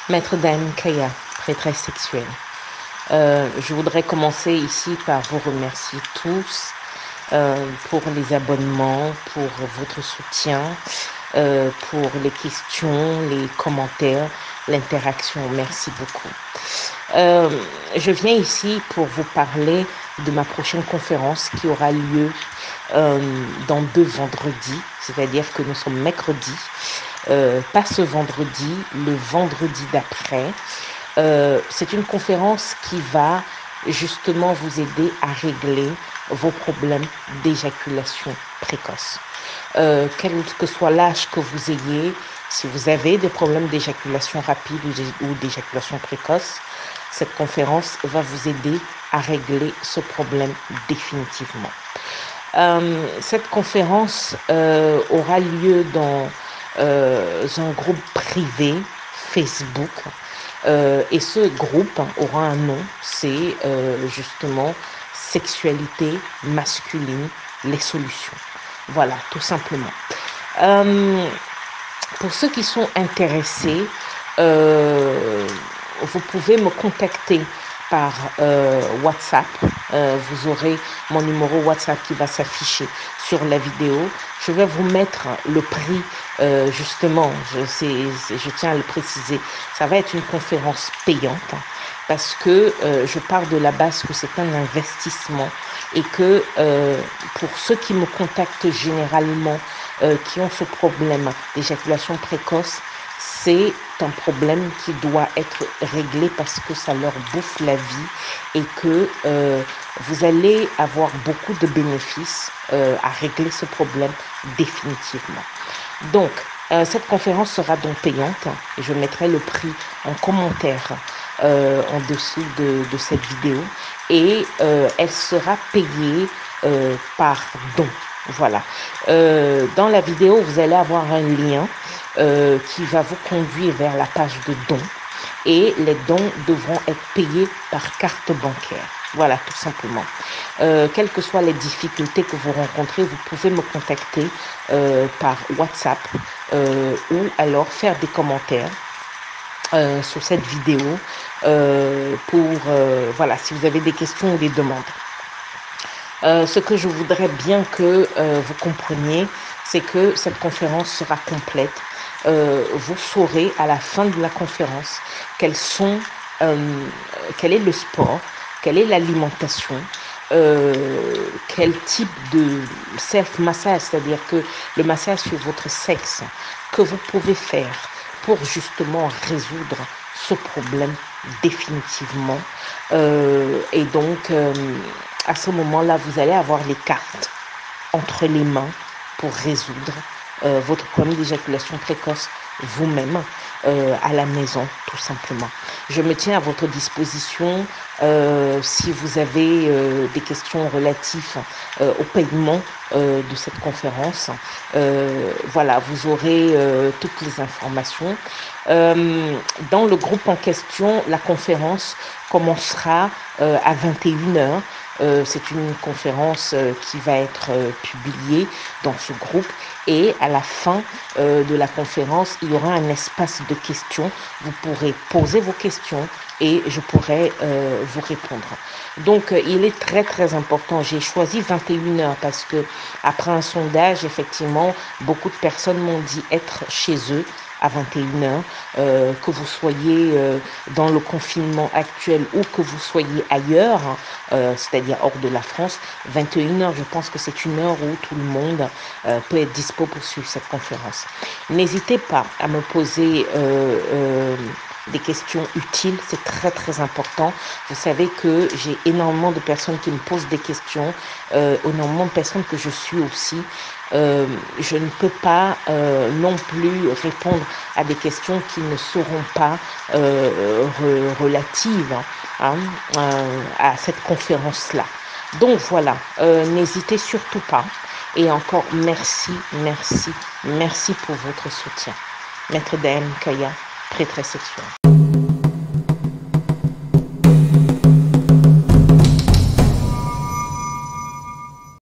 Maître Dame Kaya, prêtresse sexuelle. Je voudrais commencer ici par vous remercier tous pour les abonnements, pour votre soutien, pour les questions, les commentaires, l'interaction. Merci beaucoup. Je viens ici pour vous parler de ma prochaine conférence qui aura lieu dans 2 vendredis, c'est-à-dire que nous sommes mercredi, pas ce vendredi, le vendredi d'après. C'est une conférence qui va justement vous aider à régler vos problèmes d'éjaculation précoce. Quel que soit l'âge que vous ayez, si vous avez des problèmes d'éjaculation rapide ou d'éjaculation précoce, cette conférence va vous aider à régler ce problème définitivement. Cette conférence aura lieu dans un groupe privé Facebook et ce groupe aura un nom, c'est justement Sexualité masculine, les solutions. Voilà, tout simplement. Pour ceux qui sont intéressés, vous pouvez me contacter par WhatsApp. Vous aurez mon numéro WhatsApp qui va s'afficher sur la vidéo. Je vais vous mettre le prix, justement, je tiens à le préciser, ça va être une conférence payante parce que je pars de la base que c'est un investissement et que pour ceux qui me contactent généralement, qui ont ce problème d'éjaculation précoce, c'est un problème qui doit être réglé parce que ça leur bouffe la vie et que vous allez avoir beaucoup de bénéfices à régler ce problème définitivement. Donc, cette conférence sera donc payante et je mettrai le prix en commentaire en dessous de cette vidéo et elle sera payée par don. Voilà. Dans la vidéo, vous allez avoir un lien qui va vous conduire vers la page de dons et les dons devront être payés par carte bancaire. Voilà, tout simplement. Quelles que soient les difficultés que vous rencontrez, vous pouvez me contacter par WhatsApp ou alors faire des commentaires sur cette vidéo pour, voilà, si vous avez des questions ou des demandes. Ce que je voudrais bien que vous compreniez, c'est que cette conférence sera complète. Vous saurez à la fin de la conférence quel est le sport, quelle est l'alimentation, quel type de self-massage, c'est-à-dire que le massage sur votre sexe, que vous pouvez faire pour justement résoudre ce problème définitivement. Et donc, à ce moment-là, vous allez avoir les cartes entre les mains pour résoudre votre problème d'éjaculation précoce vous-même à la maison, tout simplement. Je me tiens à votre disposition si vous avez des questions relatives au paiement de cette conférence. Voilà, vous aurez toutes les informations. Dans le groupe en question, la conférence commencera à 21h. C'est une conférence qui va être publiée dans ce groupe et à la fin de la conférence, il y aura un espace de questions. Vous pourrez poser vos questions et je pourrai vous répondre. Donc, il est très, très important. J'ai choisi 21h parce que après un sondage, effectivement, beaucoup de personnes m'ont dit être chez eux à 21h, que vous soyez dans le confinement actuel ou que vous soyez ailleurs, c'est-à-dire hors de la France, 21h, je pense que c'est une heure où tout le monde peut être dispo pour suivre cette conférence. N'hésitez pas à me poser des questions utiles, c'est très très important. Vous savez que j'ai énormément de personnes qui me posent des questions, énormément de personnes que je suis aussi. Je ne peux pas non plus répondre à des questions qui ne seront pas relatives à cette conférence-là. Donc voilà, n'hésitez surtout pas. Et encore merci, merci, merci pour votre soutien. Maître Dame Kaya, prêtresse sexuelle.